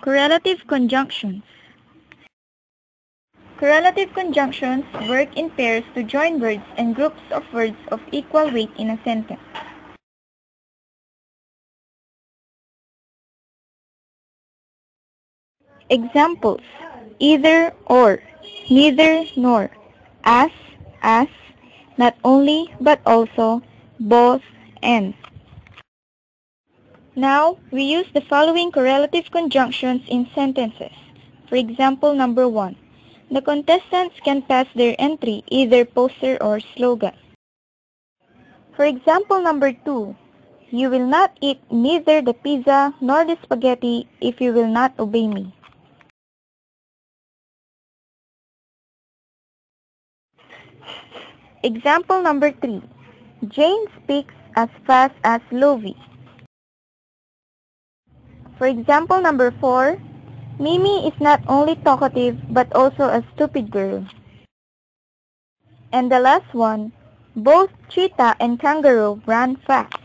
Correlative conjunctions. Correlative conjunctions work in pairs to join words and groups of words of equal weight in a sentence. Examples: either or, neither nor, as, not only but also, both, and. Now, we use the following correlative conjunctions in sentences. For example, number 1. The contestants can pass their entry, either poster or slogan. For example, number 2. You will not eat neither the pizza nor the spaghetti if you will not obey me. Example number 3. Jane speaks as fast as Lovie. For example number 4, Mimi is not only talkative but also a stupid girl. And the last one, both cheetah and kangaroo ran fast.